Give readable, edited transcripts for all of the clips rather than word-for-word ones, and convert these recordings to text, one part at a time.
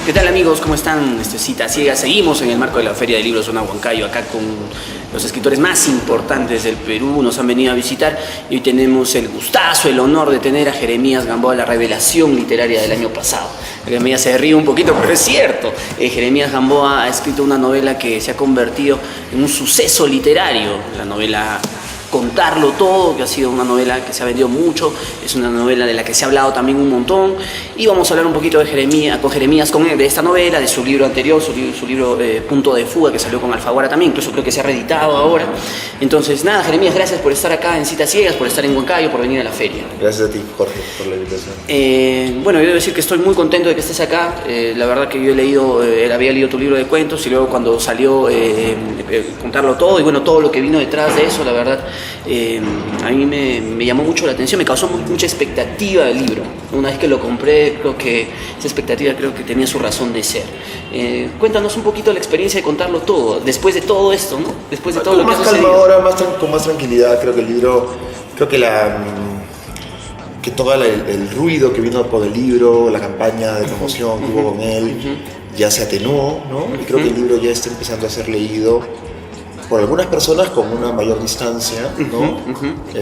¿Qué tal amigos? ¿Cómo están? Cita Ciega. Seguimos en el marco de la Feria de Libros Zona Huancayo, acá con los escritores más importantes del Perú. Nos han venido a visitar y hoy tenemos el gustazo, el honor de tener a Jeremías Gamboa, la revelación literaria del año pasado. Jeremías se ríe un poquito, pero es cierto. Jeremías Gamboa ha escrito una novela que se ha convertido en un suceso literario, la novela Contarlo Todo, que ha sido una novela que se ha vendido mucho, es una novela de la que se ha hablado también un montón, y vamos a hablar un poquito de Jeremías, de esta novela, de su libro anterior, su libro Punto de Fuga, que salió con Alfaguara también, incluso creo que se ha reeditado ahora. Entonces nada, Jeremías, gracias por estar acá en Citas Ciegas, por estar en Huancayo, por venir a la feria. Gracias a ti, Jorge, por la invitación. Bueno, yo debo decir que estoy muy contento de que estés acá. La verdad que yo había leído tu libro de cuentos, y luego cuando salió Contarlo Todo, y bueno, todo lo que vino detrás de eso, la verdad, a mí me llamó mucho la atención, me causó mucha expectativa el libro. Una vez que lo compré, creo que esa expectativa tenía su razón de ser. Cuéntanos un poquito la experiencia de Contarlo Todo, después de todo esto, ¿no? Después de todo lo que ha sucedido. Ahora, con más tranquilidad. Creo que el libro, que todo el ruido que vino por el libro, la campaña de promoción que hubo con él, ya se atenuó, ¿no? Y creo que el libro ya está empezando a ser leído por algunas personas con una mayor distancia, ¿no?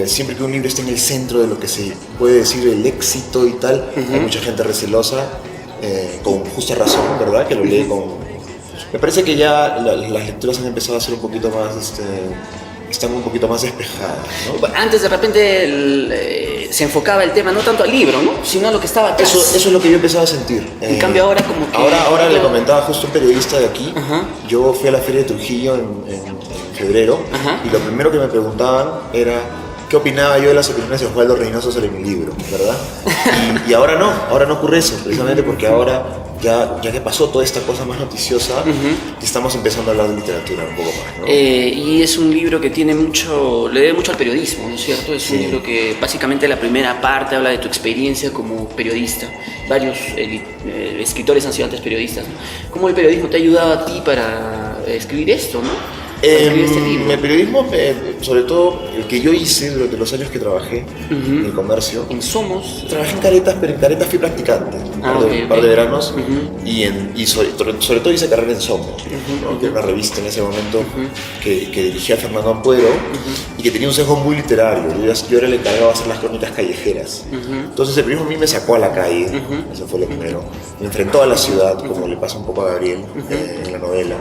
Siempre que un libro esté en el centro de lo que se puede decir el éxito y tal, hay mucha gente recelosa, con justa razón, ¿verdad? Que lo lee con... Me parece que ya las lecturas han empezado a ser un poquito más... están un poquito más despejadas, ¿no? Antes de repente se enfocaba el tema no tanto al libro, ¿no? Sino a lo que estaba atrás. Eso es lo que yo empezaba a sentir. En cambio ahora como que... Ahora le comentaba justo un periodista de aquí. Yo fui a la Feria de Trujillo en febrero, y lo primero que me preguntaban era qué opinaba yo de las opiniones de Osvaldo Reynoso sobre mi libro, ¿verdad? Y ahora no ocurre eso, precisamente porque ahora ya que pasó toda esta cosa más noticiosa, estamos empezando a hablar de literatura un poco más, ¿no? Y es un libro que le debe mucho al periodismo, ¿no es cierto? Es un libro que básicamente la primera parte habla de tu experiencia como periodista. Varios escritores han sido antes periodistas, ¿no? ¿Cómo el periodismo te ha ayudado a ti para escribir esto, ¿no? El periodismo, sobre todo el que yo hice durante los años que trabajé en el comercio. En Somos. Trabajé en Caretas, pero en Caretas fui practicante un par de veranos, y sobre todo hice carrera en Somos, ¿no? Que era una revista en ese momento que dirigía Fernando Ampuero, y que tenía un sesgo muy literario. Yo era el encargado de hacer las crónicas callejeras. Entonces el periodismo a mí me sacó a la calle, eso fue lo primero. Me enfrentó a la ciudad, como le pasa un poco a Gabriel en la novela.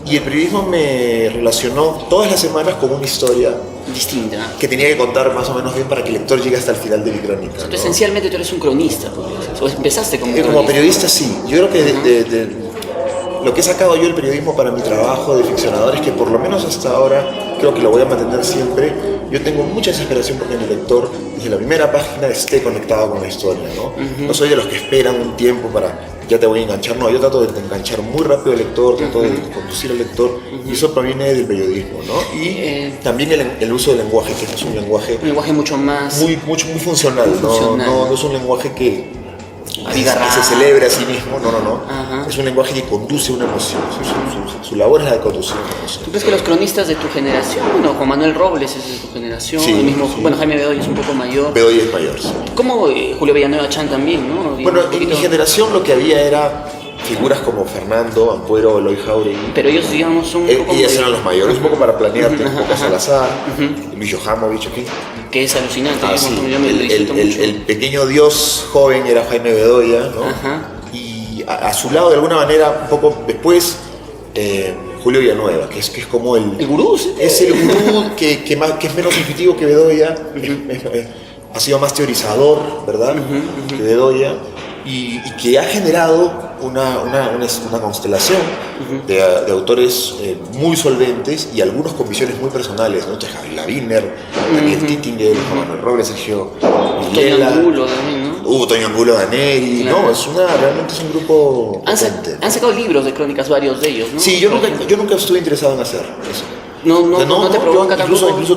Y el periodismo me relacionó todas las semanas con una historia distinta que tenía que contar más o menos bien para que el lector llegue hasta el final de mi crónica, ¿no? Esencialmente tú eres un cronista, o empezaste como cronista. Como periodista, sí. Yo creo que lo que he sacado yo del periodismo para mi trabajo de ficcionador es que, por lo menos hasta ahora, creo que lo voy a mantener siempre. Yo tengo mucha desesperación porque mi lector desde la primera página esté conectado con la historia, ¿no? No soy de los que esperan un tiempo para ya te voy a enganchar, no, yo trato de enganchar muy rápido al lector, trato de conducir al lector, y eso proviene del periodismo, ¿no? Y también el uso del lenguaje, que es un lenguaje mucho más... muy funcional, no es un lenguaje que se celebre a sí mismo, no. Es un lenguaje que conduce una emoción, su labor es la de conducir una emoción. ¿Tú crees que los cronistas de tu generación, Juan Manuel Robles es de tu generación, sí, el mismo, sí. Bueno, Jaime Bedoya es un poco mayor. Bedoya es mayor, sí. ¿Cómo Julio Villanueva Chan también, no? Bueno, en mi generación lo que había era figuras como Fernando, Ampuero, Eloy Jauregui. Pero ellos, digamos, son un poco... Ellos eran los mayores, un poco para planearte, un poco Salazar, Luis Johamovich, aquí. Que es alucinante. El pequeño dios joven era Jaime Bedoya, ¿no? Y a su lado, de alguna manera, un poco después, Julio Villanueva, que es como el gurú, ¿sí? Es el gurú que es menos intuitivo que Bedoya, ha sido más teorizador, ¿verdad? Que Bedoya, y que ha generado una constelación de autores muy solventes, y algunos con visiones muy personales, ¿no? Javier Wiener, Daniel Tittinger, Juan Manuel Robles, Sergio Villela, Toño Angulo también, ¿no? Toño Angulo Daneri, claro. No, realmente es un grupo potente. Han sacado libros de crónicas varios de ellos, ¿no? Sí, yo nunca estuve interesado en hacer eso. No te provoca tampoco. Incluso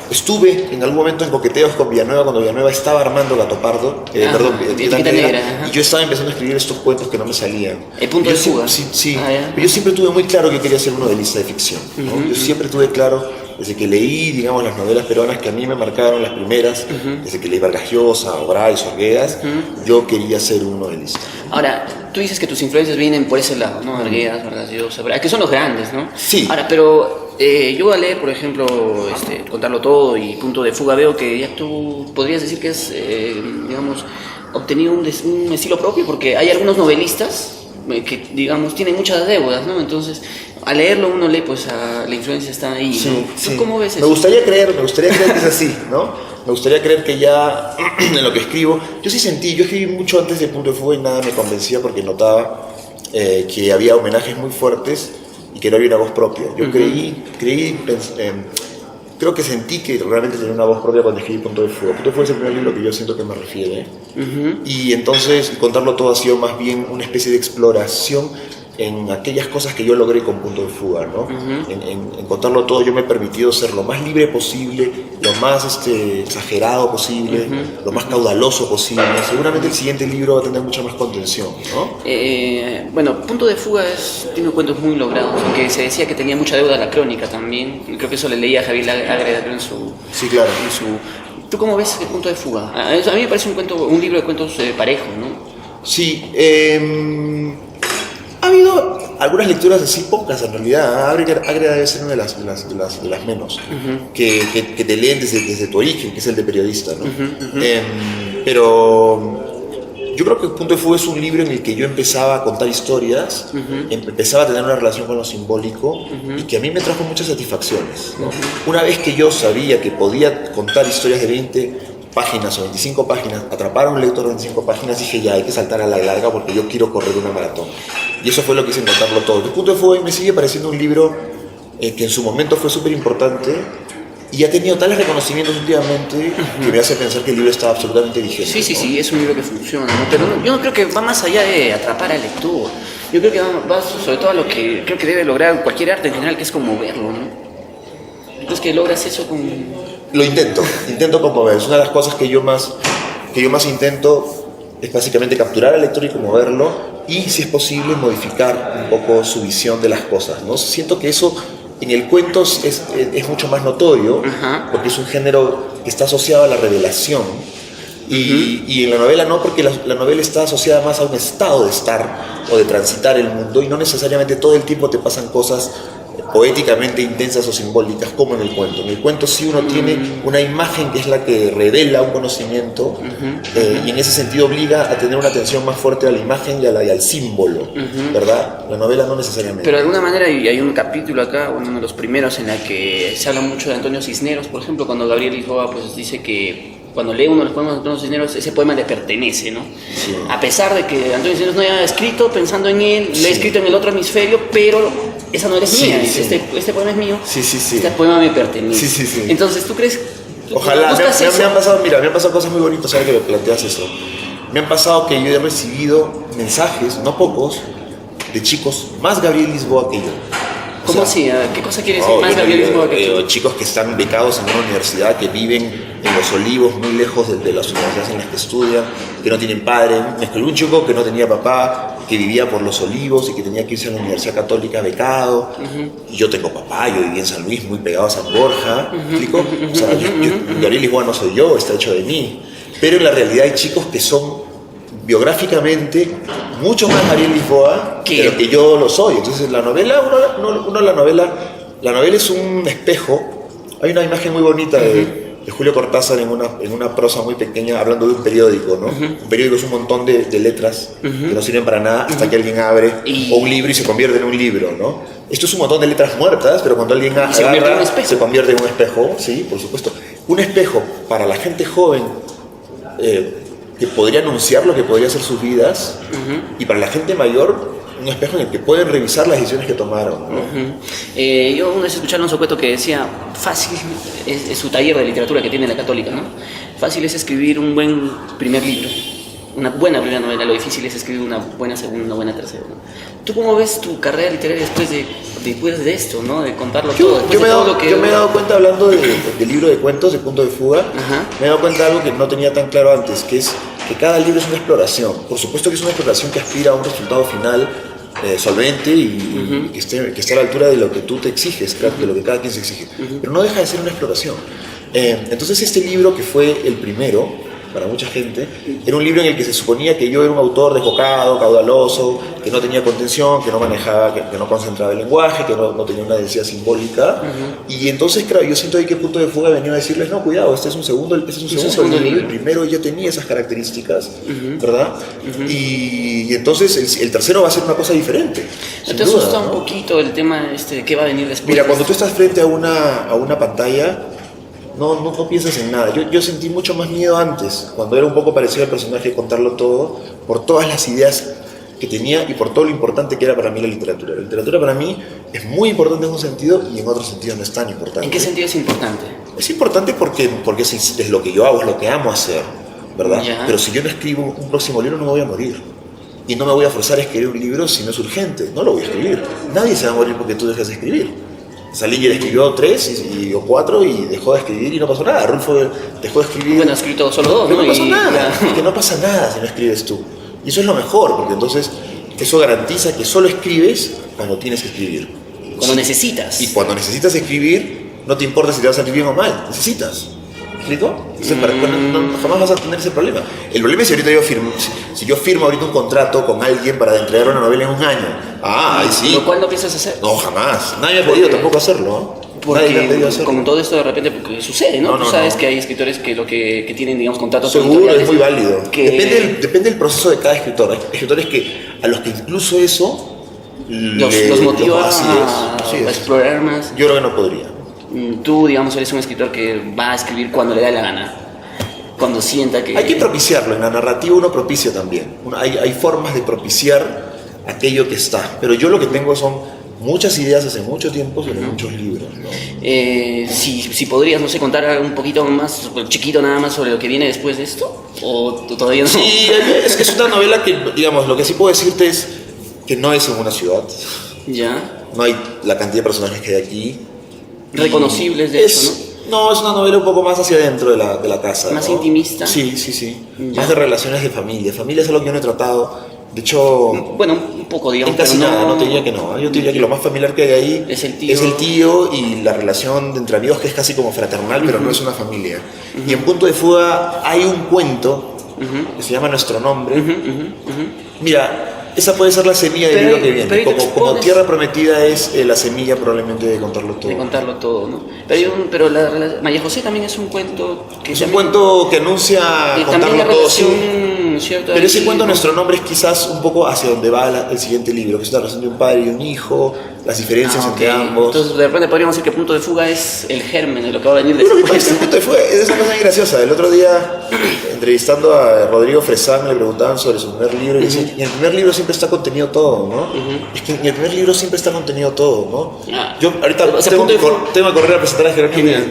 estuve en algún momento en coqueteos con Villanueva cuando Villanueva estaba armando Gato Pardo, Etiqueta Negra, y yo estaba empezando a escribir estos cuentos que no me salían. El punto de fuga. Sí. Pero yo siempre tuve muy claro que quería ser un novelista de ficción, ¿no? Yo siempre tuve claro, desde que leí, digamos, las novelas peruanas que a mí me marcaron, las primeras, desde que leí Vargas Llosa, Obrais, Orguedas, yo quería ser un novelista. Ahora, tú dices que tus influencias vienen por ese lado, ¿no? Arguedas, Vargas Llosa, que son los grandes, ¿no? Sí. Ahora, pero yo voy a leer, por ejemplo, Contarlo Todo y Punto de Fuga. Veo que ya tú podrías decir que has, digamos, obtenido un estilo propio, porque hay algunos novelistas que, digamos, tienen muchas deudas, ¿no? Entonces, al leerlo uno lee, pues, la influencia está ahí, Sí, ¿no? sí. ¿Tú cómo ves eso? Me gustaría creer que es así, ¿no? Me gustaría creer que ya en lo que escribo, yo escribí mucho antes de Punto de Fuga y nada me convencía porque notaba que había homenajes muy fuertes y que no había una voz propia. Yo creo que sentí que realmente tenía una voz propia cuando escribí Punto de Fuga. Punto de Fuga es el primer libro que yo siento que me refiere. Y entonces Contarlo Todo ha sido más bien una especie de exploración en aquellas cosas que yo logré con Punto de Fuga, ¿no? En Contarlo Todo yo me he permitido ser lo más libre posible, lo más exagerado posible, lo más caudaloso posible. Seguramente el siguiente libro va a tener mucha más contención, ¿no? Bueno, Punto de Fuga tiene cuentos muy logrados, aunque se decía que tenía mucha deuda a la crónica también. Creo que eso le leía a Javier Ágreda en su... Sí, claro. ¿Tú cómo ves el Punto de Fuga? A mí me parece un libro de cuentos parejo, ¿no? Sí, ha habido algunas lecturas así, pocas en realidad. Ágreda debe ser una de las menos, que te leen desde tu origen, que es el de periodista, ¿no? Pero yo creo que Punto de Fuga es un libro en el que yo empezaba a contar historias, empezaba a tener una relación con lo simbólico y que a mí me trajo muchas satisfacciones, ¿no? Una vez que yo sabía que podía contar historias de 20 páginas o 25 páginas, atrapar a un lector de 25 páginas, dije ya hay que saltar a la larga porque yo quiero correr una maratón. Y eso fue lo que hice en Contarlo Todo. El Punto de Fuga me sigue pareciendo un libro que en su momento fue súper importante y ha tenido tales reconocimientos últimamente que me hace pensar que el libro está absolutamente vigente. Sí, ¿no? sí, es un libro que funciona, ¿no? Pero yo no creo que va más allá de atrapar al lector. Yo creo que va sobre todo a lo que creo que debe lograr cualquier arte en general, que es conmoverlo, ¿no? Entonces que logras eso con... Lo intento conmover. Es una de las cosas que yo más intento, es básicamente capturar al lector y conmoverlo y, si es posible, modificar un poco su visión de las cosas, ¿no? Siento que eso en el cuento es mucho más notorio, porque es un género que está asociado a la revelación y en la novela no, porque la novela está asociada más a un estado de estar o de transitar el mundo y no necesariamente todo el tiempo te pasan cosas poéticamente intensas o simbólicas como en el cuento. En el cuento sí uno tiene una imagen que es la que revela un conocimiento y en ese sentido obliga a tener una atención más fuerte a la imagen y al símbolo, ¿verdad? La novela no necesariamente. Pero de alguna manera, y hay un capítulo acá, uno de los primeros, en el que se habla mucho de Antonio Cisneros, por ejemplo, cuando Gabriel Lisboa pues dice que cuando lee uno de los poemas de Antonio Cisneros, ese poema le pertenece, ¿no? Sí. A pesar de que Antonio Cisneros no haya escrito pensando en él, lo he escrito en el otro hemisferio, pero esa novela es mía, dice, este poema es mío, este poema me pertenece. Sí. Entonces, ¿tú crees? Ojalá, me han pasado cosas muy bonitas ahora que me planteas eso. Me han pasado que yo he recibido mensajes, no pocos, de chicos más Gabriel Lisboa que yo. ¿Cómo así? ¿Qué cosa quiere decir más Gabriel Lisboa que yo? Chicos que están becados en una universidad, que viven en Los Olivos, muy lejos de las universidades en las que estudian, que no tienen padre. Me escribió un chico que no tenía papá, que vivía por Los Olivos y que tenía que irse a la Universidad Católica becado. Y yo tengo papá, yo viví en San Luis, muy pegado a San Borja. ¿Me explico? O sea, Gabriel Lisboa no soy yo, está hecho de mí. Pero en la realidad hay chicos que son biográficamente mucho más Gabriel Lisboa de lo que yo lo soy. Entonces la novela, la novela es un espejo. Hay una imagen muy bonita de Julio Cortázar en una prosa muy pequeña hablando de un periódico, ¿no? Un periódico es un montón de letras que no sirven para nada hasta que alguien abre o un libro y se convierte en un libro, ¿no? Esto es un montón de letras muertas, pero cuando alguien agarra se convierte en un espejo, sí, por supuesto. Un espejo para la gente joven que podría anunciar lo que podría ser sus vidas y para la gente mayor un espejo en el que pueden revisar las decisiones que tomaron, ¿no? Yo una vez escuché a Alonso Cueto que decía, fácil es su taller de literatura que tiene la Católica, ¿no? Fácil es escribir un buen primer libro, una buena primera novela, lo difícil es escribir una buena segunda, una buena tercera, ¿no? ¿Tú cómo ves tu carrera literaria después de esto, ¿no? De contarlo todo. Yo me he dado cuenta, hablando del libro de cuentos, de Punto de Fuga, me he dado cuenta de algo que no tenía tan claro antes, que es que cada libro es una exploración. Por supuesto que es una exploración que aspira a un resultado final solvente y que esté a la altura de lo que tú te exiges, de lo que cada quien se exige. Pero no deja de ser una exploración. Entonces este libro, que fue el primero, para mucha gente, era un libro en el que se suponía que yo era un autor desbocado, caudaloso, que no tenía contención, que no manejaba, que no concentraba el lenguaje, que no tenía una densidad simbólica. Y entonces, claro, yo siento ahí que Punto de Fuga venía a decirles, no, cuidado, este es un segundo libro. El primero ya tenía esas características, ¿verdad? Y entonces el tercero va a ser una cosa diferente. ¿No te asusta un poquito el tema de qué va a venir después? Mira, cuando tú estás frente a una pantalla, no piensas en nada. Yo sentí mucho más miedo antes, cuando era un poco parecido al personaje de Contarlo Todo, por todas las ideas que tenía y por todo lo importante que era para mí la literatura. La literatura para mí es muy importante en un sentido y en otro sentido no es tan importante. ¿En qué sentido es importante? Es importante porque es lo que yo hago, es lo que amo hacer, ¿verdad? Ya. Pero si yo no escribo un próximo libro no me voy a morir. Y no me voy a forzar a escribir un libro si no es urgente. No lo voy a escribir. Nadie se va a morir porque tú dejas de escribir. Salinger escribió 3 o 4 y dejó de escribir y no pasó nada. Rulfo dejó de escribir. Bueno, ha escrito solo 2, pero ¿no? no pasó nada. Que no pasa nada si no escribes tú. Y eso es lo mejor, porque entonces eso garantiza que solo escribes cuando tienes que escribir. Cuando necesitas. Y cuando necesitas escribir, no te importa si te va a salir bien o mal. Necesitas. ¿Me explico? Entonces, jamás vas a tener ese problema. El problema es si ahorita si yo firmo ahorita un contrato con alguien para entregar una novela en un año. Ahí sí. ¿Pero cuándo piensas hacer? No, jamás. Nadie me ha pedido tampoco hacerlo. Nadie me ha pedido Porque hacerlo. con todo esto de repente porque sucede, ¿no? No, Tú sabes no. que hay escritores que tienen, digamos, contratos Seguro, editoriales es muy válido. que- Depende del proceso de cada escritor. Hay escritores a los que incluso eso los motiva así a es. explorar más. Yo creo que no podría. Tú, digamos, eres un escritor que va a escribir cuando le da la gana, cuando sienta que... Hay que propiciarlo. En la narrativa uno propicia también. Hay formas de propiciar aquello que está. Pero yo lo que tengo son muchas ideas hace mucho tiempo sobre muchos libros, ¿no? Si podrías, no sé, contar un poquito más, chiquito nada más sobre lo que viene después de esto, o todavía no. Sí, es una novela que, digamos, lo que sí puedo decirte es que no es en una ciudad. Ya. No hay la cantidad de personajes que hay aquí. Reconocibles, de hecho, ¿no? No, es una novela un poco más hacia adentro de la casa. Más ¿no? intimista. Sí. Ya. Más de relaciones de familia. Familia es algo que yo no he tratado. De hecho, Bueno, un poco, digamos, en casi pero nada, no te diría que no. Yo te diría que lo más familiar que hay ahí Es el tío. y la relación entre amigos que es casi como fraternal, pero no es una familia. Y en Punto de Fuga hay un cuento que se llama Nuestro Nombre. Mira, esa puede ser la semilla del Pero libro que ahí- viene. pero ahí te Como expones- Tierra Prometida es la semilla probablemente de Contarlo Todo. de contarlo todo, ¿no? Pero María José también es un cuento que Es un también- cuento que anuncia también Contarlo la Todo, sí. relación, ¿cierto? Pero ese Ahí- cuento, Nuestro Nombre, es quizás un poco hacia donde va el siguiente libro, que es la relación de un padre y un hijo, las diferencias entre ok. ambos. Entonces, de repente podríamos decir que Punto de Fuga es el germen de lo que va a venir Yo creo que después. este punto es una cosa muy graciosa. El otro día, entrevistando a Rodrigo Fresán, le preguntaban sobre su primer libro y dice, y en el primer libro siempre está contenido todo, ¿no? Es que en el primer libro siempre está contenido todo, ¿no? Ah. Yo ahorita O sea, tengo Punto que de Fuga- tengo que correr a presentar a Gerardo Jiménez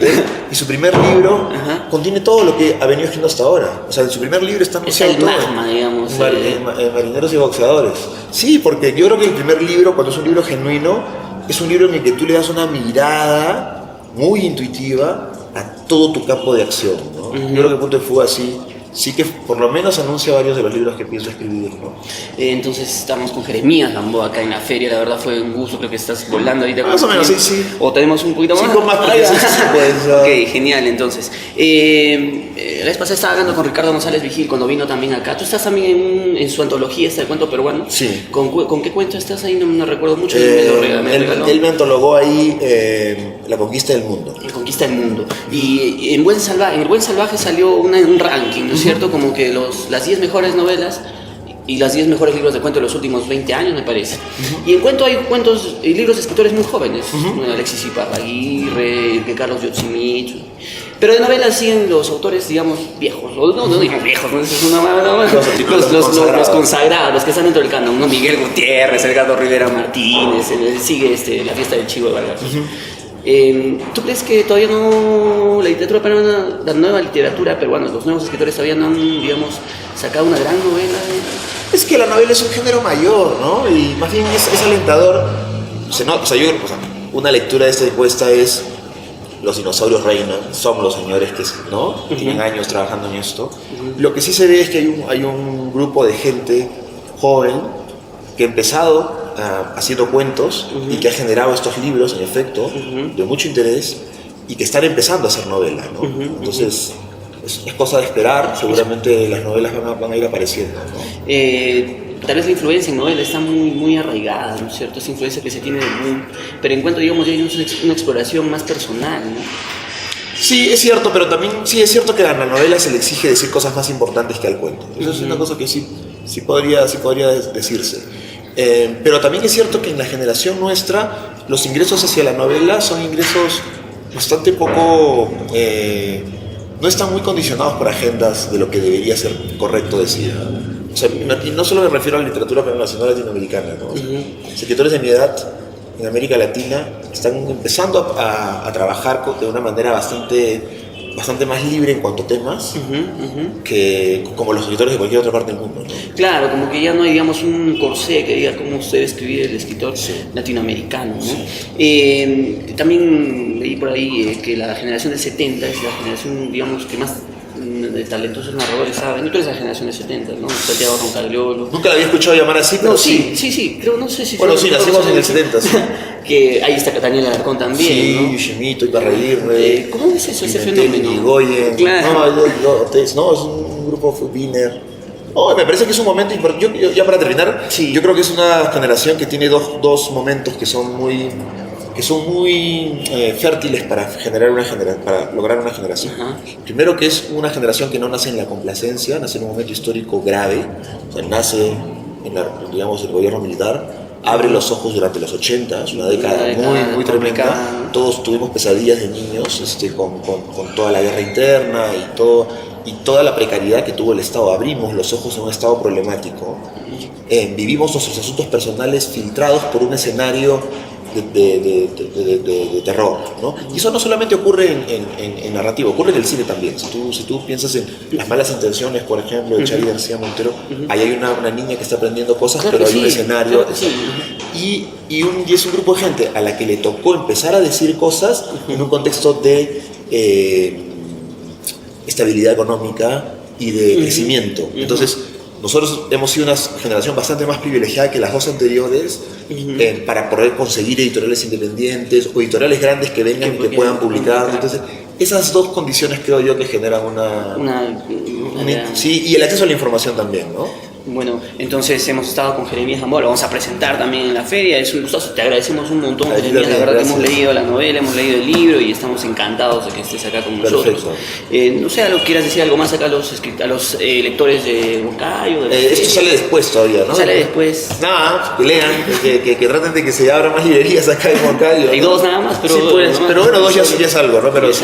y su primer libro Ajá. contiene todo lo que ha venido escribiendo hasta ahora. O sea, en su primer libro está Es anunciado el todo. magma, digamos. Marineros y boxeadores. Sí, porque yo creo que el primer libro, cuando es un libro genuino, es un libro en el que tú le das una mirada muy intuitiva a todo tu campo de acción, ¿no? Yo creo que Punto de Fuga sí que por lo menos anuncia varios de los libros que pienso escribir, ¿no? Entonces estamos con Jeremías Gamboa acá en la feria, la verdad fue un gusto, creo que estás volando ahorita. Más o menos, sí. O tenemos un poquito más. 5 más, porque ya. sí, pues, Ok, genial, entonces. La vez pasada estaba hablando con Ricardo González Vigil cuando vino también acá. Tú estás también en su antología, está el cuento peruano. Sí. ¿Con qué cuento estás ahí? No recuerdo mucho. Me regaló. Él me antologó ahí La Conquista del Mundo. El Conquista del Mundo. Y en el Buen Salvaje salió un ranking, ¿no es cierto? Como que las 10 mejores novelas y las 10 mejores libros de cuento de los últimos 20 años, me parece. Y en cuento hay cuentos y libros de escritores muy jóvenes. Alexis Iparraguirre, Carlos Yotzimich. Pero de novelas siguen los autores, digamos, viejos. No digo viejos, ¿no? Es una los consagrados, los que están dentro del canon, ¿no? Miguel Gutiérrez, Edgardo Rivera Martínez, sigue La Fiesta del Chivo de Vargas. ¿Tú crees que todavía no la literatura peruana, la nueva literatura peruana, los nuevos escritores todavía no han, digamos, sacado una gran novela? Es que la novela es un género mayor, ¿no? Y más bien es alentador. Una lectura de esta encuesta es: los dinosaurios reinan, somos los señores que, ¿no? Tienen años trabajando en esto. Lo que sí se ve es que hay un grupo de gente joven que ha empezado haciendo cuentos y que ha generado estos libros, en efecto, de mucho interés, y que están empezando a hacer novela, ¿no? Entonces, es cosa de esperar, seguramente las novelas van a ir apareciendo, ¿no? Tal vez la influencia en novela está muy arraigada, ¿no es cierto? Esa influencia que se tiene del boom, pero encuentro, digamos, ya hay una exploración más personal, ¿no? Sí, es cierto, pero también sí es cierto que a la novela se le exige decir cosas más importantes que al cuento. Eso es una cosa que sí podría decirse. Pero también es cierto que en la generación nuestra los ingresos hacia la novela son ingresos bastante poco... no están muy condicionados por agendas de lo que debería ser correcto decir. O sea, y no solo me refiero a la literatura nacional latinoamericana, ¿no? Escritores de mi edad en América Latina están empezando a trabajar de una manera bastante más libre en cuanto a temas que como los escritores de cualquier otra parte del mundo, ¿no? Claro, como que ya no hay, digamos, un corsé que diga cómo usted debe escribir el escritor latinoamericano, ¿no? También leí por ahí que la generación del 70 es la generación, digamos, que más de talentosos narradores saben. Tú eres la generación del 70, ¿no? Santiago Roncagliolo. Nunca la había escuchado llamar así, pero no, sí, creo, no sé si bueno, sí, nacimos en el 70, sí. Que ahí está Daniel Alarcón también, sí, ¿no? Yushimito, Iparraguirre. ¿Cómo es eso, ese fenómeno? Irigoyen. Claro. No, es un grupo Wiener. No, me parece que es un momento importante. Yo, ya para terminar, yo creo que es una generación que tiene dos momentos que son muy fértiles para lograr una generación. Primero, que es una generación que no nace en la complacencia, nace en un momento histórico grave, o sea, nace en el gobierno militar, abre los ojos durante los 80, es una década muy tremenda. Todos tuvimos pesadillas de niños con toda la guerra interna y toda la precariedad que tuvo el Estado. Abrimos los ojos en un Estado problemático. Vivimos nuestros asuntos personales filtrados por un escenario de terror, ¿no? Y eso no solamente ocurre en narrativa, ocurre en el cine también. Si tú piensas en Las malas intenciones, por ejemplo, de Charly García Montero, ahí hay una niña que está aprendiendo cosas, pero hay un escenario. Y es un grupo de gente a la que le tocó empezar a decir cosas en un contexto de estabilidad económica y de crecimiento. Entonces, nosotros hemos sido una generación bastante más privilegiada que las dos anteriores para poder conseguir editoriales independientes o editoriales grandes que vengan y que puedan publicar. Entonces, esas dos condiciones creo yo que generan sí, y el acceso a la información también, ¿no? Bueno, entonces hemos estado con Jeremías Gamboa, lo vamos a presentar también en la feria, es un gustazo, te agradecemos un montón, Jeremías, la verdad que hemos leído la novela, hemos leído el libro y estamos encantados de que estés acá con nosotros. No sé, ¿quieras decir algo más acá a los lectores de Huancayo? Esto sale después todavía, ¿no? Sale después. Nada, que lean, que traten de que se abran más librerías acá en Huancayo. Hay dos nada más, pero... Sí, pues, pero bueno, dos ya es algo, ¿no? Pero si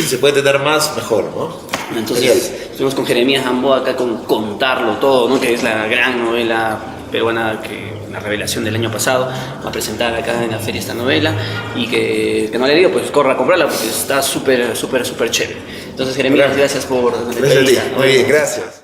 se puede tener más, mejor, ¿no? Entonces, estuvimos con Jeremías Gamboa acá con Contarlo Todo, ¿no? Que es la gran novela peruana, la revelación del año pasado. Va a presentar acá en la feria esta novela y que no le digo, pues corra a comprarla porque está súper chévere. Entonces, Jeremías, gracias por la entrevista. Muy bien, gracias.